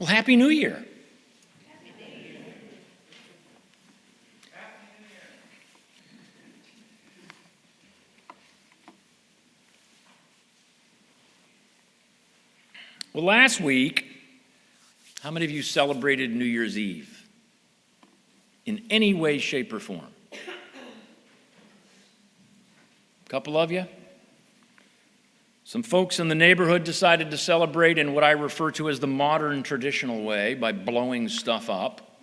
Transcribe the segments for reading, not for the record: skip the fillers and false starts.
Well, Happy New Year. Well, last week, how many of you celebrated New Year's Eve in any way, shape, or form? A couple of you? Some folks in the neighborhood decided to celebrate in what I refer to as the modern traditional way by blowing stuff up.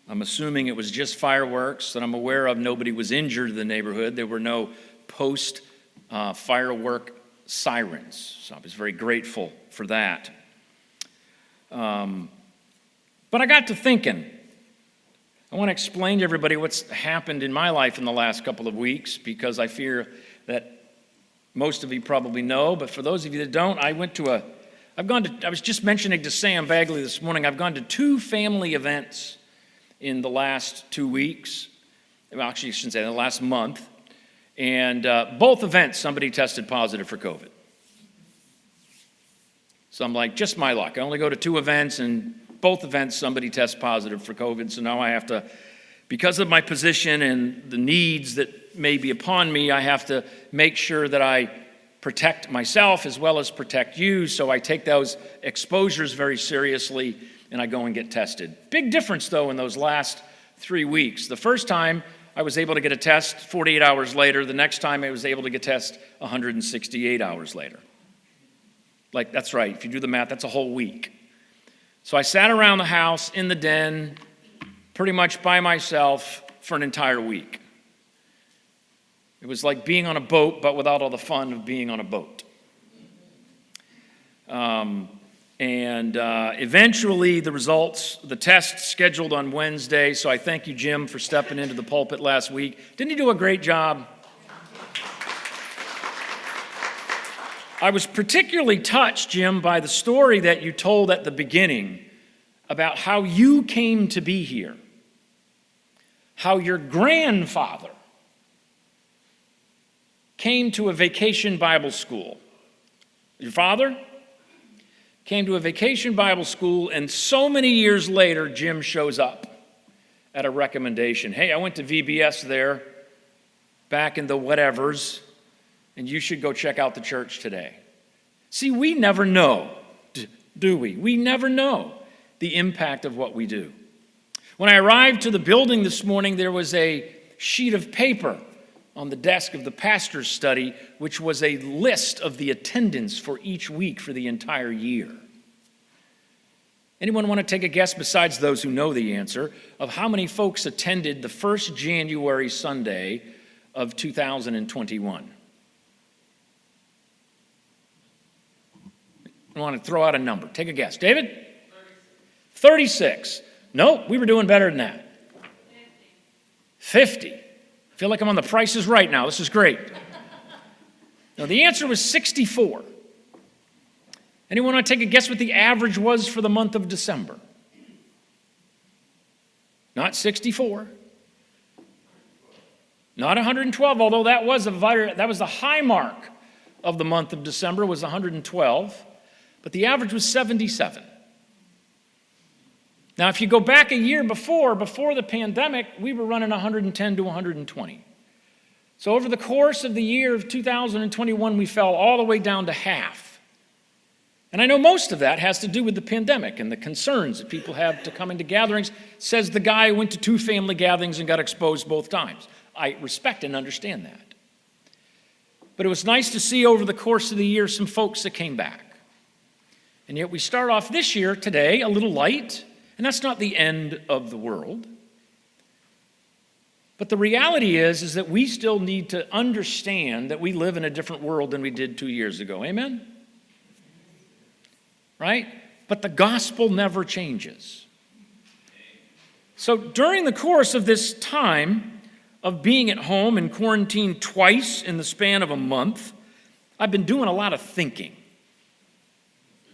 I'm assuming it was just fireworks that I'm aware of. Nobody was injured in the neighborhood. There were no post-firework sirens, so I was very grateful for that. But I got to thinking, I want to explain to everybody what's happened in my life in the last couple of weeks, because I fear that most of you probably know, but for those of you that don't, I was just mentioning to Sam Bagley this morning, I've gone to 2 family events in the last 2 weeks. Well, actually, I shouldn't say, in the last month. And both events, somebody tested positive for COVID. So I'm like, just my luck. I only go to 2 events, and both events, somebody tests positive for COVID. So now I have to, because of my position and the needs that may be upon me, I have to make sure that I protect myself as well as protect you. So I take those exposures very seriously, and I go and get tested. Big difference, though, in those last 3 weeks. The first time, I was able to get a test 48 hours later. The next time, I was able to get a test 168 hours later. Like, that's right. If you do the math, that's a whole week. So I sat around the house in the den, pretty much by myself for an entire week. It was like being on a boat, but without all the fun of being on a boat. Eventually, the test scheduled on Wednesday, so I thank you, Jim, for stepping into the pulpit last week. Didn't you do a great job? I was particularly touched, Jim, by the story that you told at the beginning about how you came to be here, how your grandfather came to a vacation Bible school. Your father came to a vacation Bible school, and so many years later, Jim shows up at a recommendation. Hey, I went to VBS there back in the whatevers, and you should go check out the church today. See, we never know, do we? We never know the impact of what we do. When I arrived to the building this morning, there was a sheet of paper on the desk of the pastor's study, which was a list of the attendance for each week for the entire year. Anyone want to take a guess, besides those who know the answer, of how many folks attended the first January Sunday of 2021? I want to throw out a number. Take a guess. David? 36. No, we were doing better than that. 50. I feel like I'm on The Price is Right now. This is great. Now, the answer was 64. Anyone want to take a guess what the average was for the month of December? Not 64. Not 112, although that was the high mark of the month of December, was 112. But the average was 77. Now, if you go back a year before the pandemic, we were running 110 to 120. So over the course of the year of 2021, we fell all the way down to half. And I know most of that has to do with the pandemic and the concerns that people have to come into gatherings, says the guy who went to 2 family gatherings and got exposed both times. I respect and understand that. But it was nice to see over the course of the year some folks that came back. And yet we start off this year, today, a little light, and that's not the end of the world. But the reality is that we still need to understand that we live in a different world than we did 2 years ago. Amen? Right? But the gospel never changes. So during the course of this time of being at home and quarantined twice in the span of a month, I've been doing a lot of thinking.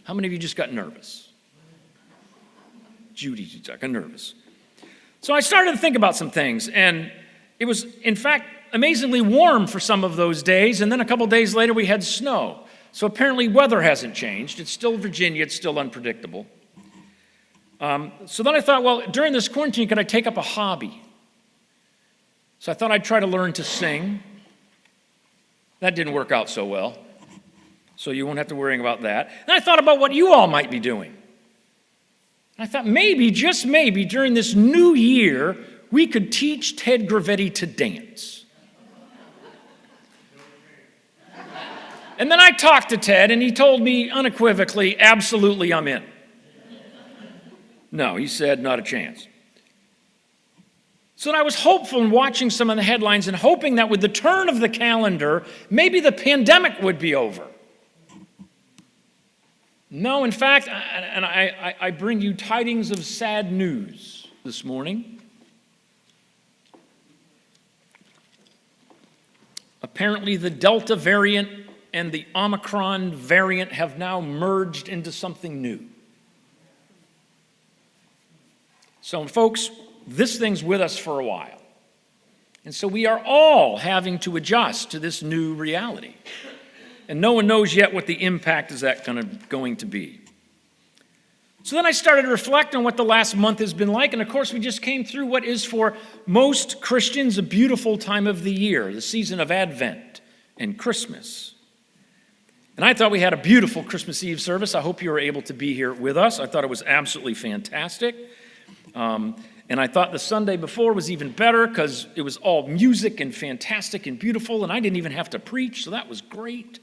How many of you just got nervous? Judy got nervous. So I started to think about some things, and it was, in fact, amazingly warm for some of those days, and then a couple days later we had snow. So apparently weather hasn't changed. It's still Virginia. It's still unpredictable. So then I thought, well, during this quarantine, could I take up a hobby? So I thought I'd try to learn to sing. That didn't work out so well. So you won't have to worry about that. And I thought about what you all might be doing. And I thought maybe, just maybe, during this new year, we could teach Ted Gravetti to dance. And then I talked to Ted, and he told me unequivocally, absolutely, I'm in. No, he said, not a chance. So I was hopeful in watching some of the headlines and hoping that with the turn of the calendar, maybe the pandemic would be over. No, in fact, and I bring you tidings of sad news this morning. Apparently, the Delta variant and the Omicron variant have now merged into something new. So, folks, this thing's with us for a while. And so we are all having to adjust to this new reality. And no one knows yet what the impact is that going to be. So then I started to reflect on what the last month has been like. And of course, we just came through what is for most Christians a beautiful time of the year, the season of Advent and Christmas. And I thought we had a beautiful Christmas Eve service. I hope you were able to be here with us. I thought it was absolutely fantastic. And I thought the Sunday before was even better because it was all music and fantastic and beautiful, and I didn't even have to preach, so that was great.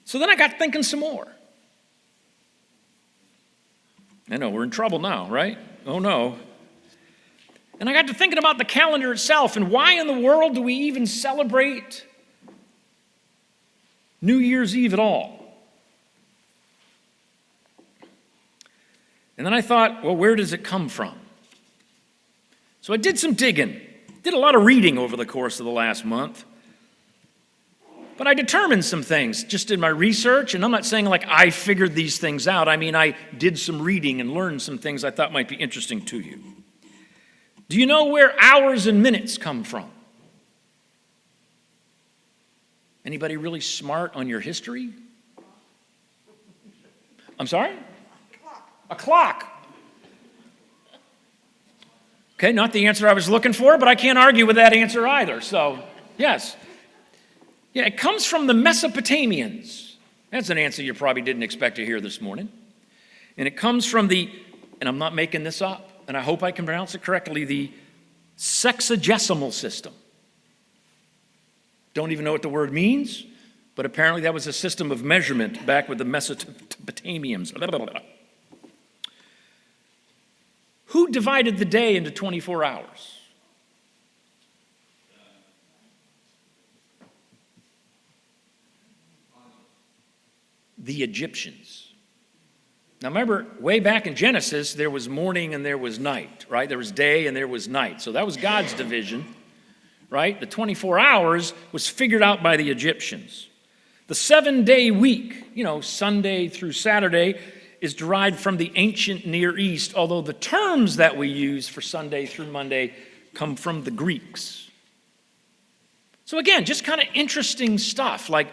So then I got thinking some more. I know, we're in trouble now, right? Oh no. And I got to thinking about the calendar itself and why in the world do we even celebrate New Year's Eve at all? And then I thought, well, where does it come from? So I did some digging, did a lot of reading over the course of the last month. But I determined some things just in my research, and I'm not saying like I figured these things out. I mean, I did some reading and learned some things I thought might be interesting to you. Do you know where hours and minutes come from? Anybody really smart on your history? I'm sorry? A clock. Okay, not the answer I was looking for, but I can't argue with that answer either. So, yes. Yeah, it comes from the Mesopotamians. That's an answer you probably didn't expect to hear this morning. And it comes from the, and I'm not making this up, and I hope I can pronounce it correctly, the sexagesimal system. Don't even know what the word means, but apparently that was a system of measurement back with the Mesopotamians. Blah, blah, blah. Who divided the day into 24 hours? The Egyptians. Now remember, way back in Genesis, there was morning and there was night, right? There was day and there was night. So that was God's division, right? The 24 hours was figured out by the Egyptians. The 7-day week, Sunday through Saturday, is derived from the ancient Near East, although the terms that we use for Sunday through Monday come from the Greeks. So again, just kind of interesting stuff. Like,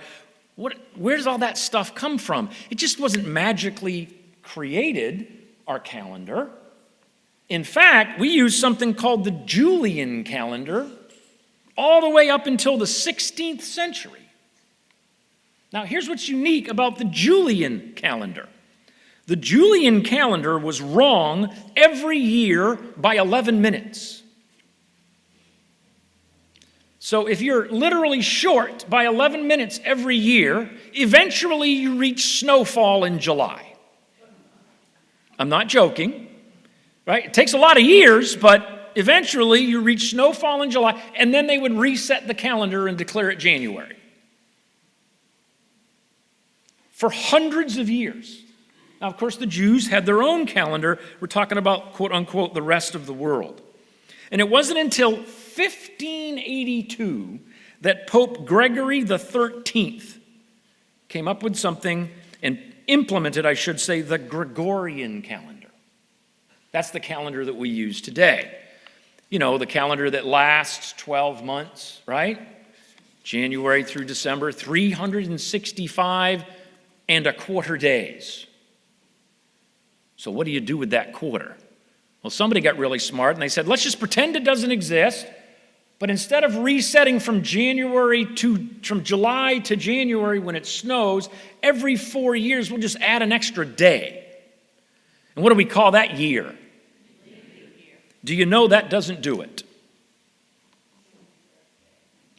where does all that stuff come from? It just wasn't magically created, our calendar. In fact, we use something called the Julian calendar all the way up until the 16th century. Now, here's what's unique about the Julian calendar. The Julian calendar was wrong every year by 11 minutes. So if you're literally short by 11 minutes every year, eventually you reach snowfall in July. I'm not joking, right? It takes a lot of years, but eventually you reach snowfall in July, and then they would reset the calendar and declare it January. For hundreds of years. Now, of course, the Jews had their own calendar. We're talking about, quote unquote, the rest of the world. And it wasn't until 1582 that Pope Gregory XIII came up with something and implemented, I should say, the Gregorian calendar. That's the calendar that we use today. The calendar that lasts 12 months, right? January through December, 365 and a quarter days. So what do you do with that quarter? Well, somebody got really smart and they said, let's just pretend it doesn't exist, but instead of resetting from July to January when it snows, every 4 years we'll just add an extra day. And what do we call that year? Do you know that doesn't do it?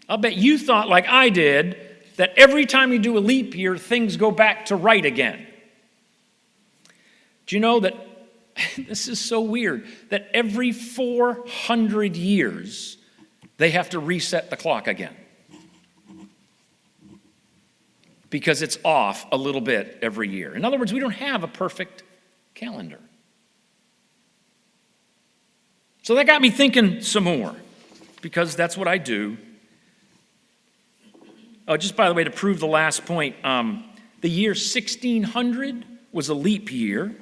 I'll bet you thought, like I did, that every time you do a leap year, things go back to right again. Do you know that, this is so weird, that every 400 years, they have to reset the clock again? Because it's off a little bit every year. In other words, we don't have a perfect calendar. So that got me thinking some more, because that's what I do. Oh, just by the way, to prove the last point, the year 1600 was a leap year,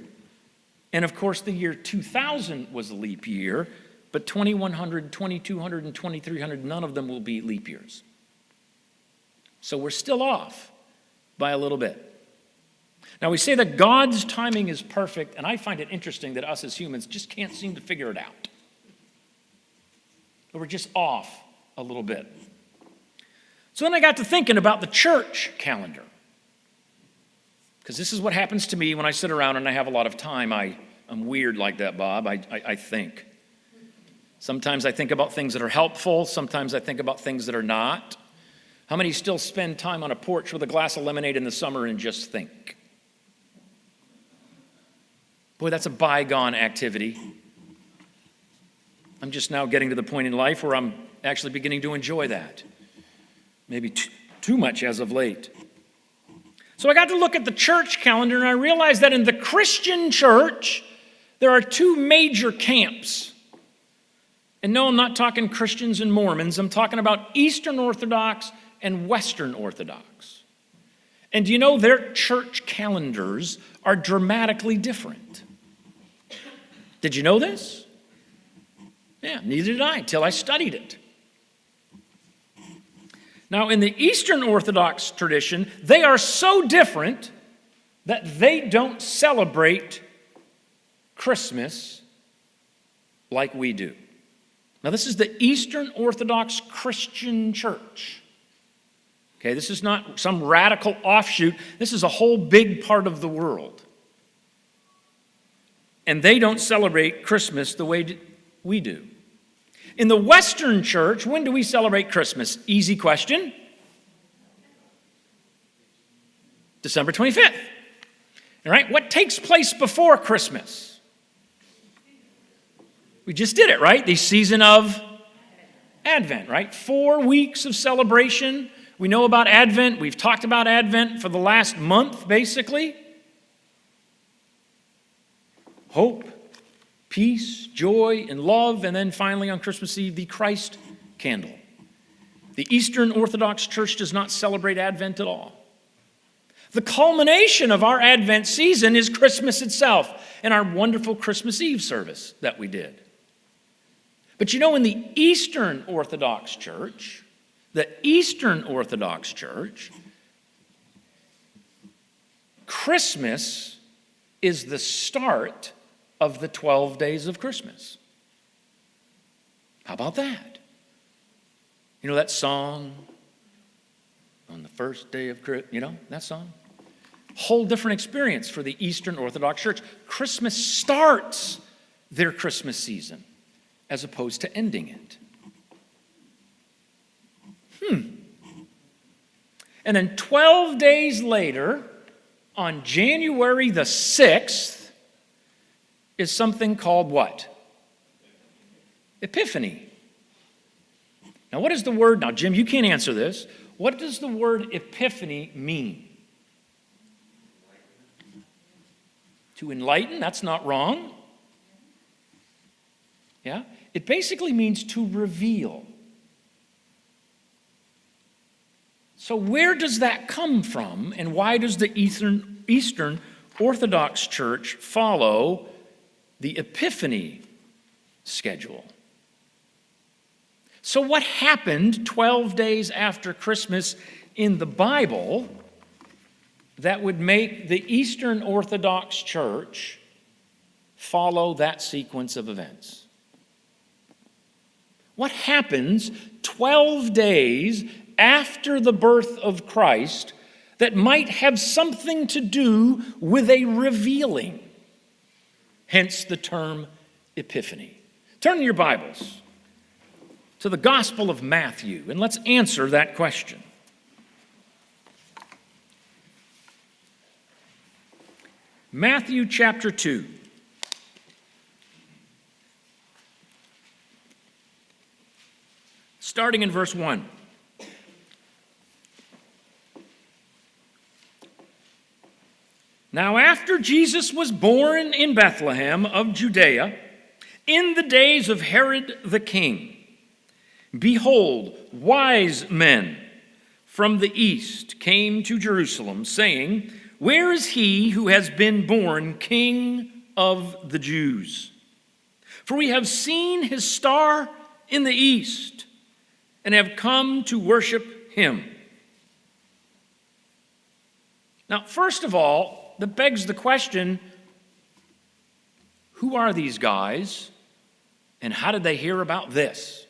and of course the year 2000 was a leap year, but 2100, 2200, and 2300, none of them will be leap years. So we're still off by a little bit. Now we say that God's timing is perfect, and I find it interesting that us as humans just can't seem to figure it out. We're just off a little bit. So then I got to thinking about the church calendar. Because this is what happens to me when I sit around and I have a lot of time. I'm weird like that, Bob. I think. Sometimes I think about things that are helpful. Sometimes I think about things that are not. How many still spend time on a porch with a glass of lemonade in the summer and just think? Boy, that's a bygone activity. I'm just now getting to the point in life where I'm actually beginning to enjoy that. Maybe too much as of late. So I got to look at the church calendar and I realized that in the Christian church, there are two major camps. And no, I'm not talking Christians and Mormons. I'm talking about Eastern Orthodox and Western Orthodox. And do you know their church calendars are dramatically different? Did you know this? Yeah, neither did I until I studied it. Now, in the Eastern Orthodox tradition, they are so different that they don't celebrate Christmas like we do. Now, this is the Eastern Orthodox Christian Church. Okay, this is not some radical offshoot. This is a whole big part of the world. And they don't celebrate Christmas the way we do. In the Western church, when do we celebrate Christmas? Easy question. December 25th. All right, what takes place before Christmas? We just did it, right? The season of Advent, right? 4 weeks of celebration. We know about Advent. We've talked about Advent for the last month, basically. Hope, peace, joy, and love, and then finally on Christmas Eve, the Christ candle. The Eastern Orthodox Church does not celebrate Advent at all. The culmination of our Advent season is Christmas itself and our wonderful Christmas Eve service that we did. But you know, in the Eastern Orthodox Church, Christmas is the start of the 12 days of Christmas. How about that? You know that song, on the first day of Christmas, you know that song? Whole different experience for the Eastern Orthodox Church. Christmas starts their Christmas season as opposed to ending it. And then 12 days later, on January the 6th, is something called what? Epiphany. Now, what is the word? Now, Jim, you can't answer this. What does the word epiphany mean? To enlighten, that's not wrong. Yeah? It basically means to reveal. So where does that come from, and why does the Eastern Orthodox Church follow the Epiphany schedule? So what happened 12 days after Christmas in the Bible that would make the Eastern Orthodox Church follow that sequence of events? What happens 12 days after the birth of Christ that might have something to do with a revealing? Hence the term Epiphany. Turn in your Bibles to the Gospel of Matthew, and let's answer that question. Matthew chapter 2. Starting in verse 1. Now after Jesus was born in Bethlehem of Judea, in the days of Herod the king, behold, wise men from the east came to Jerusalem, saying, Where is he who has been born King of the Jews? For we have seen his star in the east, and have come to worship him. Now, first of all, that begs the question, who are these guys, and how did they hear about this?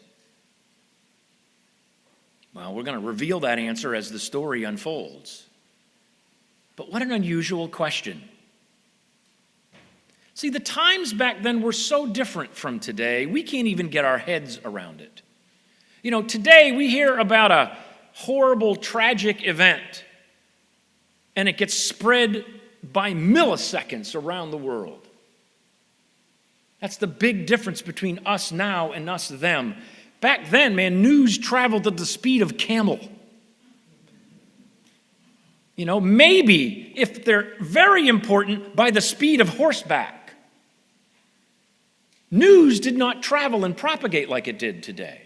Well, we're going to reveal that answer as the story unfolds. But what an unusual question. See, the times back then were so different from today, we can't even get our heads around it. You know, today we hear about a horrible, tragic event, and it gets spread by milliseconds around the world. That's the big difference between us now and us them. Back then, man, news traveled at the speed of camel. You know, maybe, if they're very important, by the speed of horseback. News did not travel and propagate like it did today.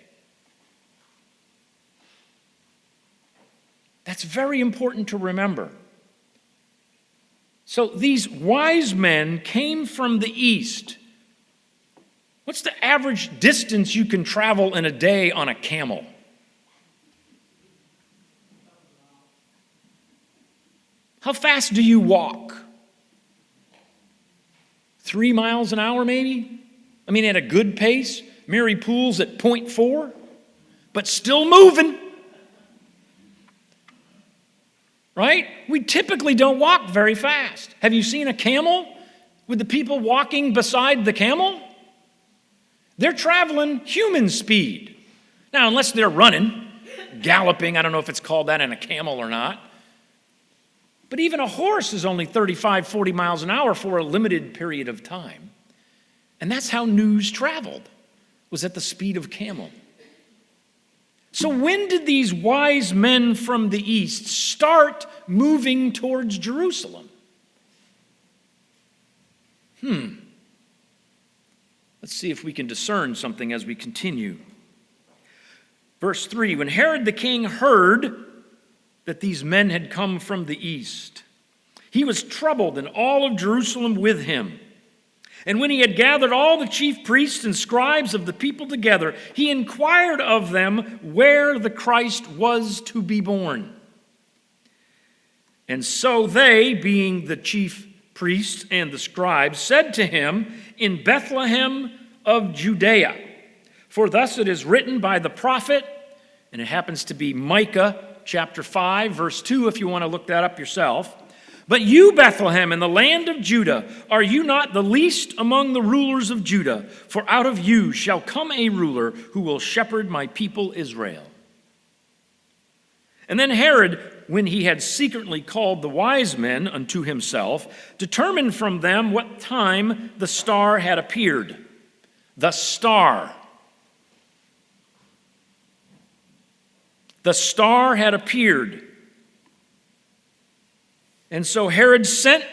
That's very important to remember. So these wise men came from the east. What's the average distance you can travel in a day on a camel? How fast do you walk? 3 miles an hour maybe? I mean, at a good pace. Mary Poole's at 0.4, but still moving. Right? We typically don't walk very fast. Have you seen a camel with the people walking beside the camel? They're traveling human speed. Now, unless they're running, galloping, I don't know if it's called that in a camel or not. But even a horse is only 35, 40 miles an hour for a limited period of time. And that's how news traveled, was at the speed of camel. So when did these wise men from the east start moving towards Jerusalem? Let's see if we can discern something as we continue. Verse 3, when Herod the king heard that these men had come from the east, he was troubled, and all of Jerusalem with him. And when he had gathered all the chief priests and scribes of the people together, he inquired of them where the Christ was to be born. And so they, being the chief priests and the scribes, said to him, In Bethlehem of Judea. For thus it is written by the prophet, and it happens to be Micah chapter 5, verse 2, if you want to look that up yourself. But you, Bethlehem, in the land of Judah, are you not the least among the rulers of Judah? For out of you shall come a ruler who will shepherd my people Israel. And then Herod, when he had secretly called the wise men unto himself, determined from them what time the star had appeared. The star. The star had appeared. And so Herod sent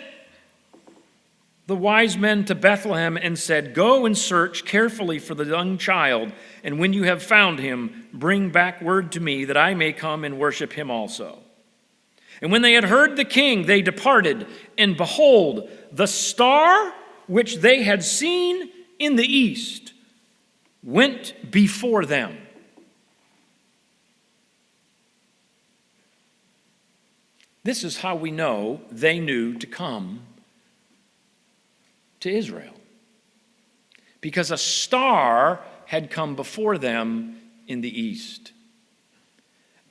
the wise men to Bethlehem and said, Go and search carefully for the young child, and when you have found him, bring back word to me that I may come and worship him also. And when they had heard the king, they departed, and behold, the star which they had seen in the east went before them. This is how we know they knew to come to Israel. Because a star had come before them in the east.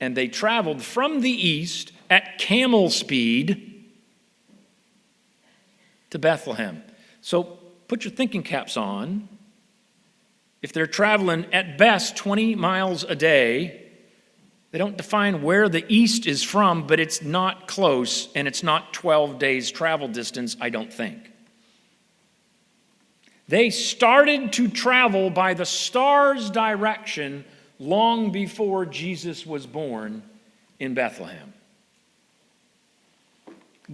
And they traveled from the east at camel speed to Bethlehem. So put your thinking caps on. If they're traveling at best 20 miles a day, they don't define where the east is from, but it's not close, and it's not 12 days travel distance, I don't think. They started to travel by the star's direction long before Jesus was born in Bethlehem.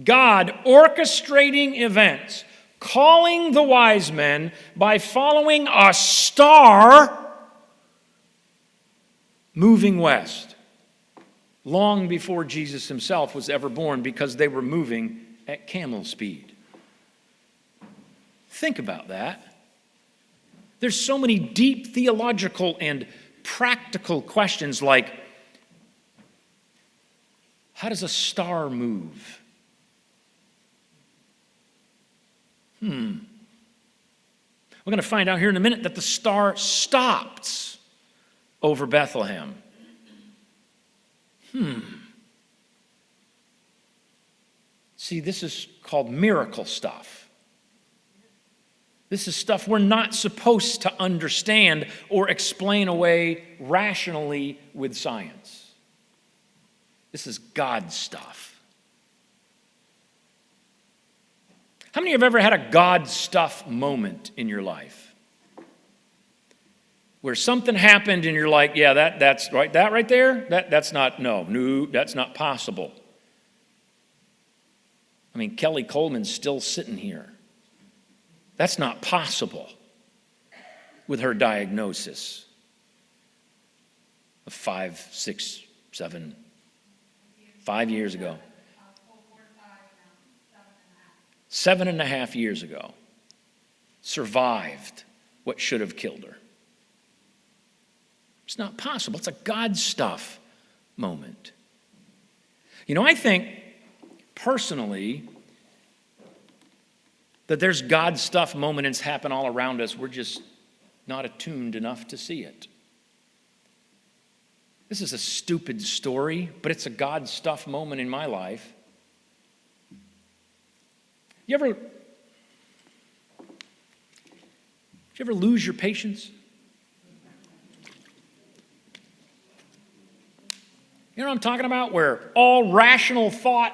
God orchestrating events, calling the wise men by following a star moving west, long before Jesus himself was ever born, because they were moving at camel speed. Think about that. There's so many deep theological and practical questions like, how does a star move? We're going to find out here in a minute that the star stops over Bethlehem. See, this is called miracle stuff. This is stuff we're not supposed to understand or explain away rationally with science. This is God stuff. How many have ever had a God stuff moment in your life? Where something happened and you're like, yeah, that's right, that right there, that's not possible. I mean, Kelly Coleman's still sitting here. That's not possible with her diagnosis of 5 years ago. 7.5 years ago. Survived what should have killed her. It's not possible. It's a God stuff moment. You know, I think personally that there's God stuff moments happen all around us. We're just not attuned enough to see it. This is a stupid story, but it's a God stuff moment in my life. Did you ever lose your patience? You know what I'm talking about? Where all rational thought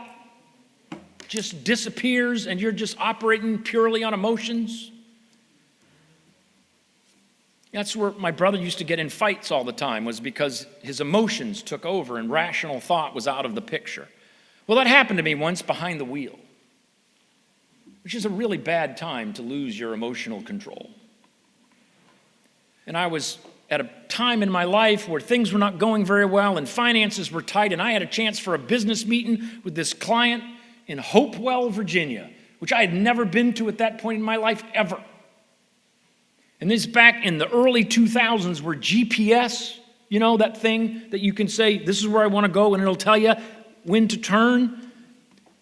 just disappears and you're just operating purely on emotions. That's where my brother used to get in fights all the time, was because his emotions took over and rational thought was out of the picture. Well, that happened to me once behind the wheel, which is a really bad time to lose your emotional control. And I was at a time in my life where things were not going very well and finances were tight, and I had a chance for a business meeting with this client in Hopewell, Virginia, which I had never been to at that point in my life ever. And this is back in the early 2000s where GPS, you know, that thing that you can say, this is where I want to go, and it'll tell you when to turn.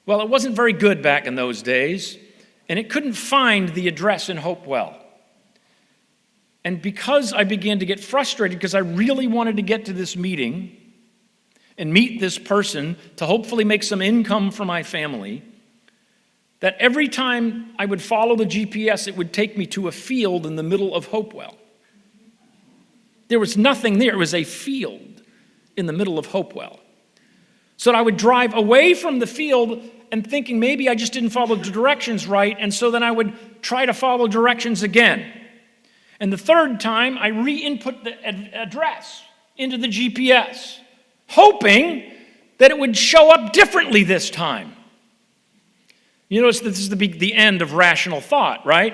Well, it wasn't very good back in those days, and it couldn't find the address in Hopewell. And because I began to get frustrated, because I really wanted to get to this meeting and meet this person to hopefully make some income for my family, that every time I would follow the GPS, it would take me to a field in the middle of Hopewell. There was nothing there. It was a field in the middle of Hopewell. So I would drive away from the field and thinking maybe I just didn't follow the directions right, and so then I would try to follow directions again. And the third time, I re-input the address into the GPS, hoping that it would show up differently this time. You notice this is the end of rational thought, right?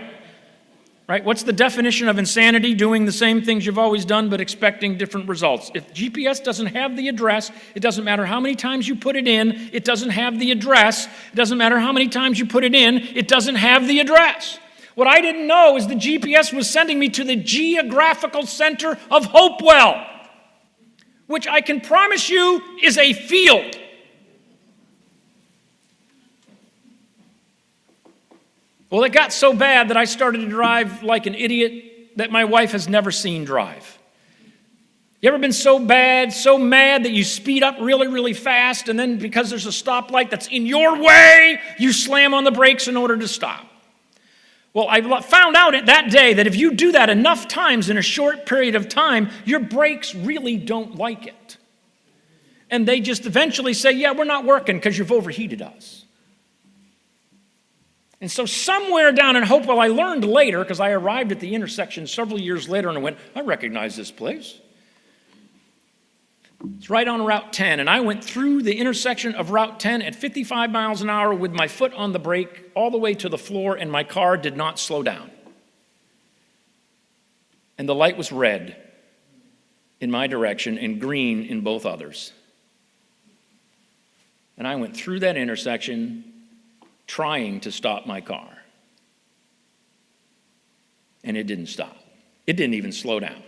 Right? What's the definition of insanity? Doing the same things you've always done but expecting different results. If GPS doesn't have the address, it doesn't matter how many times you put it in, it doesn't have the address. It doesn't matter how many times you put it in, it doesn't have the address. What I didn't know is the GPS was sending me to the geographical center of Hopewell, which I can promise you is a field. Well, it got so bad that I started to drive like an idiot that my wife has never seen drive. You ever been so bad, so mad that you speed up really, really fast, and then because there's a stoplight that's in your way, you slam on the brakes in order to stop? Well, I found out that day that if you do that enough times in a short period of time, your brakes really don't like it. And they just eventually say, yeah, we're not working because you've overheated us. And so somewhere down in Hopewell, I learned later, because I arrived at the intersection several years later and I went, I recognize this place. It's right on Route 10, and I went through the intersection of Route 10 at 55 miles an hour with my foot on the brake all the way to the floor, and my car did not slow down. And the light was red in my direction and green in both others. And I went through that intersection trying to stop my car. And it didn't stop. It didn't even slow down.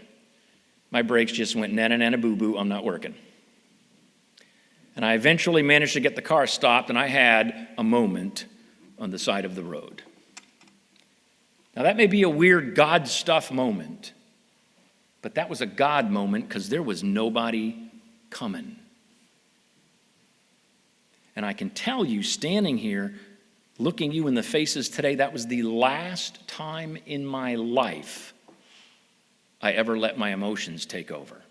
My brakes just went nana boo boo, I'm not working. And I eventually managed to get the car stopped, and I had a moment on the side of the road. Now that may be a weird God stuff moment, but that was a God moment because there was nobody coming. And I can tell you, standing here, looking you in the faces today, that was the last time in my life I ever let my emotions take over.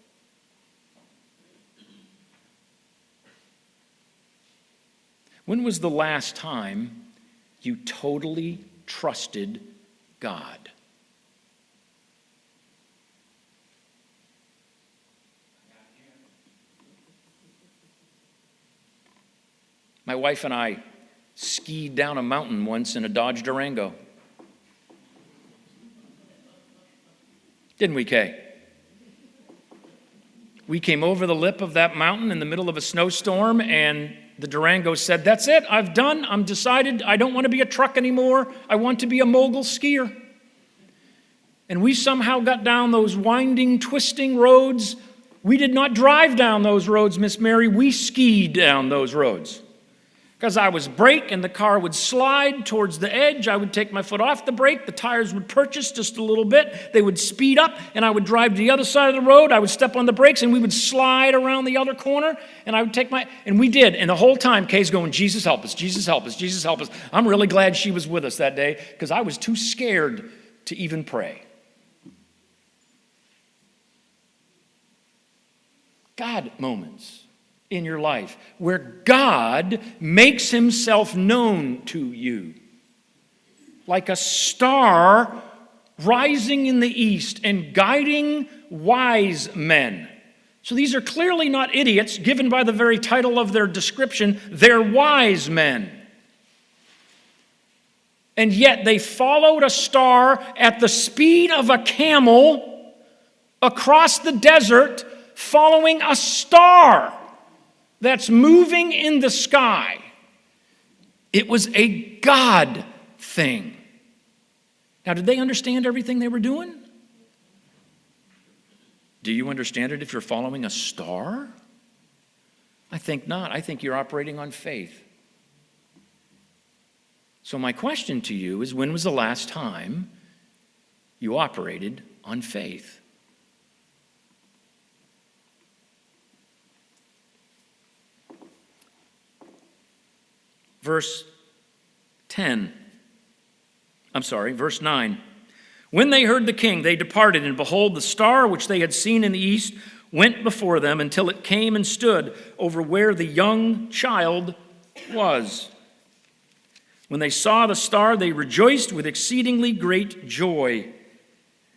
When was the last time you totally trusted God? My wife and I skied down a mountain once in a Dodge Durango. Didn't we, Kay? We came over the lip of that mountain in the middle of a snowstorm, and the Durango said, that's it, I'm done, I'm decided, I don't want to be a truck anymore, I want to be a mogul skier. And we somehow got down those winding, twisting roads. We did not drive down those roads, Miss Mary, we skied down those roads. Because I was brake and the car would slide towards the edge. I would take my foot off the brake. The tires would purchase just a little bit. They would speed up and I would drive to the other side of the road. I would step on the brakes and we would slide around the other corner. And I would take and we did. And the whole time Kay's going, Jesus help us, Jesus help us, Jesus help us. I'm really glad she was with us that day because I was too scared to even pray. God moments in your life where God makes himself known to you like a star rising in the east and guiding wise men. So these are clearly not idiots, given by the very title of their description. They're wise men. And yet they followed a star at the speed of a camel across the desert, following a star that's moving in the sky. It was a God thing. Now, did they understand everything they were doing? Do you understand it if you're following a star? I think not. I think you're operating on faith. So my question to you is, when was the last time you operated on faith? Verse 9. When they heard the king, they departed, and behold, the star which they had seen in the east went before them until it came and stood over where the young child was. When they saw the star, they rejoiced with exceedingly great joy.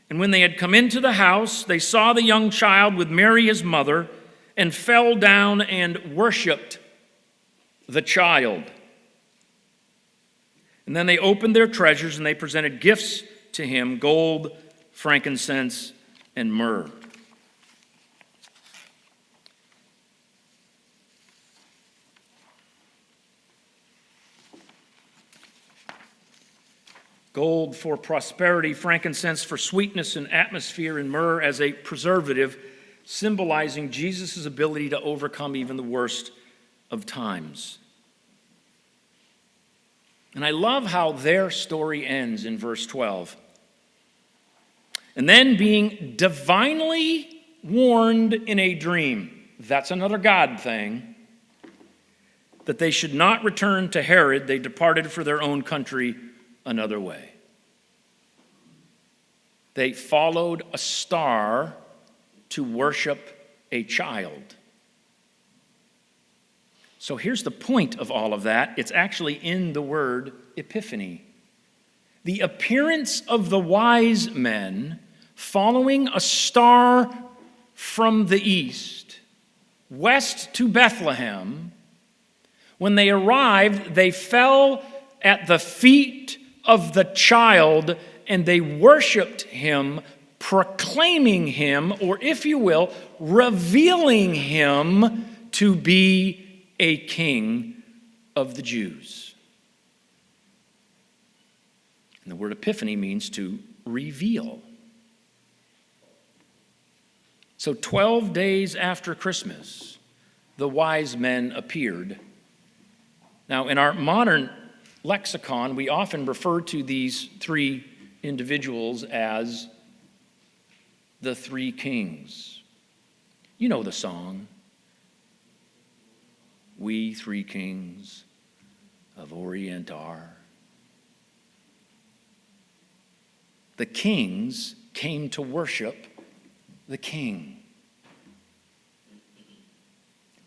And when they had come into the house, they saw the young child with Mary his mother, and fell down and worshipped the child. And then they opened their treasures and they presented gifts to him, gold, frankincense, and myrrh. Gold for prosperity, frankincense for sweetness and atmosphere, and myrrh as a preservative, symbolizing Jesus' ability to overcome even the worst of times. And I love how their story ends in verse 12. And then being divinely warned in a dream, that's another God thing, that they should not return to Herod, they departed for their own country another way. They followed a star to worship a child. So here's the point of all of that. It's actually in the word epiphany. The appearance of the wise men following a star from the east, west to Bethlehem. When they arrived, they fell at the feet of the child and they worshiped him, proclaiming him, or if you will, revealing him to be a king of the Jews. And the word epiphany means to reveal. So 12 days after Christmas, the wise men appeared. Now, in our modern lexicon, we often refer to these three individuals as the three kings. You know the song. We three kings of Orient are. The kings came to worship the king,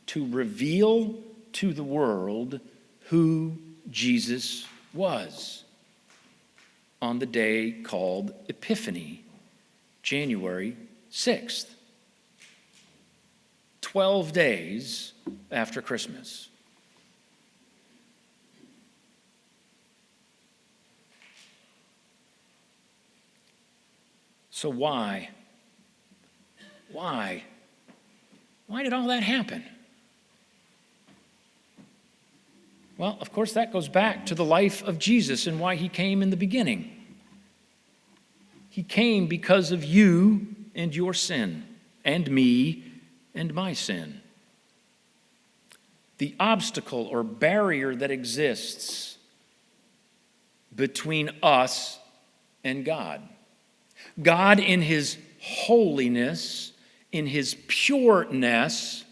to reveal to the world who Jesus was on the day called Epiphany, January 6th. 12 days after Christmas. So why? Why? Why did all that happen? Well, of course, that goes back to the life of Jesus and why he came in the beginning. He came because of you and your sin, and me and my sin. The obstacle or barrier that exists between us and God. God, in his holiness, in his pureness,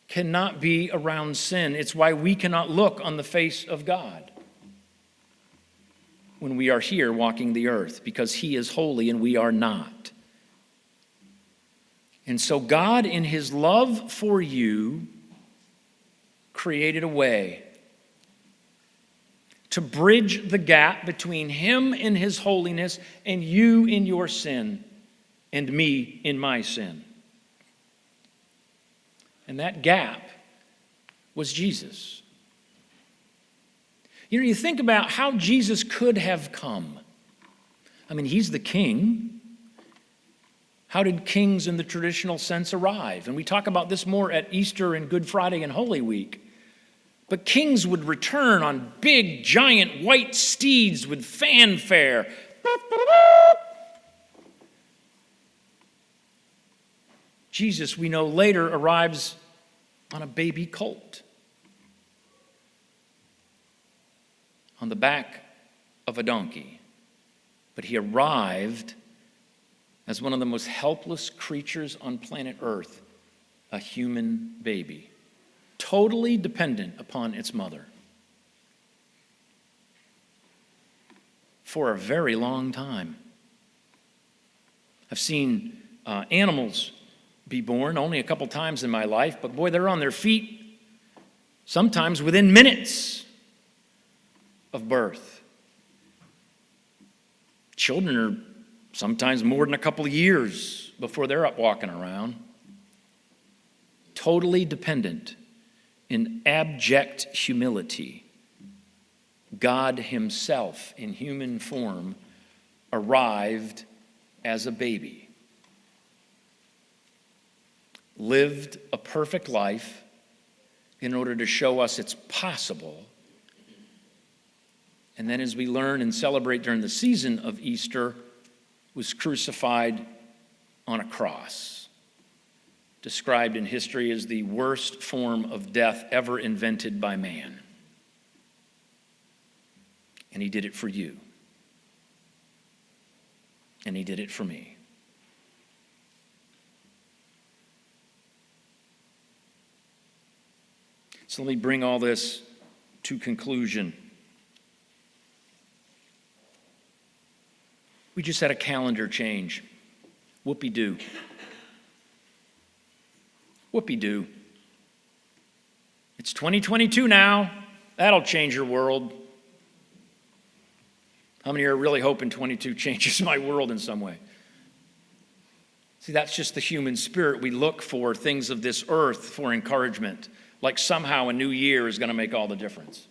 cannot be around sin. It's why we cannot look on the face of God when we are here walking the earth, because he is holy and we are not. And so God, in his love for you, created a way to bridge the gap between him in his holiness and you in your sin and me in my sin. And that gap was Jesus. You know, you think about how Jesus could have come. I mean, he's the king. How did kings in the traditional sense arrive? And we talk about this more at Easter and Good Friday and Holy Week. But kings would return on big, giant white steeds with fanfare. Jesus, we know later, arrives on a baby colt, on the back of a donkey. But he arrived as one of the most helpless creatures on planet Earth, a human baby, totally dependent upon its mother. For a very long time. I've seen animals be born only a couple times in my life, but boy, they're on their feet sometimes within minutes of birth. Children are sometimes more than a couple of years before they're up walking around. Totally dependent in abject humility. God himself in human form arrived as a baby. Lived a perfect life in order to show us it's possible. And then as we learn and celebrate during the season of Easter, was crucified on a cross, described in history as the worst form of death ever invented by man. And he did it for you. And he did it for me. So let me bring all this to conclusion. We just had a calendar change. Whoopie-doo. Whoopie-doo. It's 2022 now. That'll change your world. How many are really hoping 22 changes my world in some way? See, that's just the human spirit. We look for things of this earth for encouragement, like somehow a new year is going to make all the difference.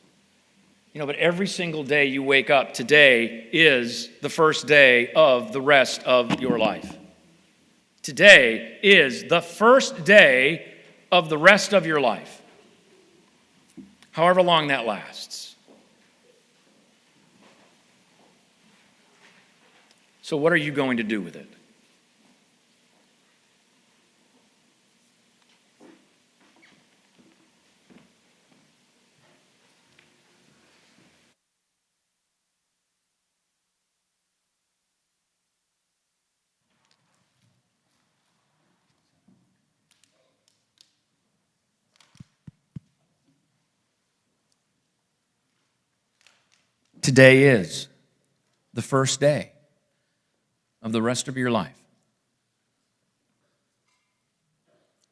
But every single day you wake up, today is the first day of the rest of your life. Today is the first day of the rest of your life, however long that lasts. So what are you going to do with it? Today is the first day of the rest of your life.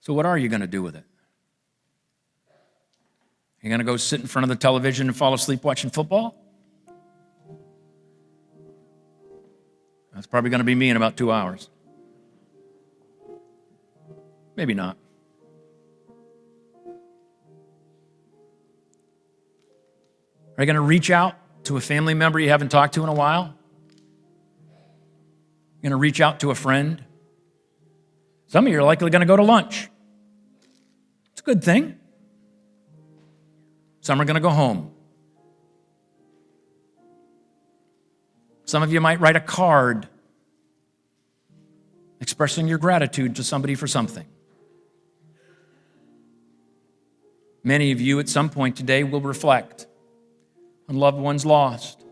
So what are you going to do with it? You're going to go sit in front of the television and fall asleep watching football? That's probably going to be me in about 2 hours. Maybe not. Are you going to reach out to a family member you haven't talked to in a while? You're going to reach out to a friend? Some of you are likely going to go to lunch. It's a good thing. Some are going to go home. Some of you might write a card expressing your gratitude to somebody for something. Many of you at some point today will reflect on loved ones lost,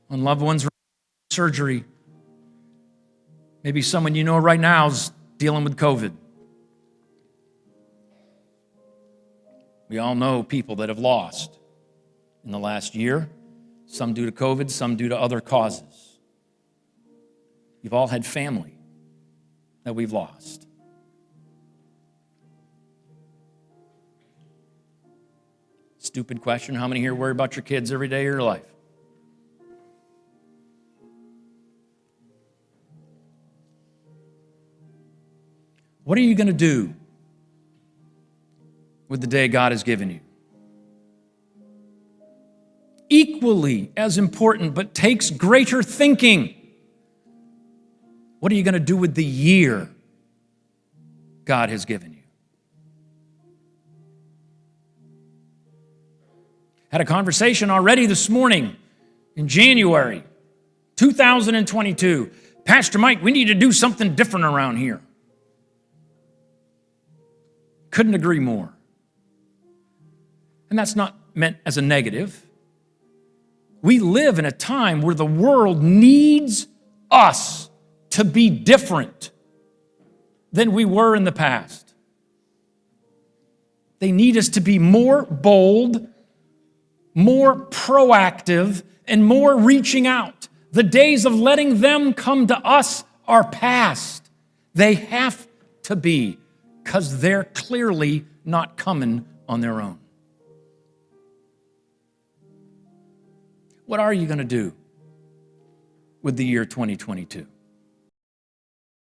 on loved ones surgery. Maybe someone you know right now is dealing with COVID. We all know people that have lost in the last year, some due to COVID, some due to other causes. You've all had family that we've lost. Stupid question. How many here worry about your kids every day of your life? What are you going to do with the day God has given you? Equally as important, but takes greater thinking. What are you going to do with the year God has given you? Had a conversation already this morning in January 2022. Pastor Mike, we need to do something different around here. Couldn't agree more. And that's not meant as a negative. We live in a time where the world needs us to be different than we were in the past. They need us to be more bold, more proactive, and more reaching out. The days of letting them come to us are past. They have to be, because they're clearly not coming on their own. What are you going to do with the year 2022?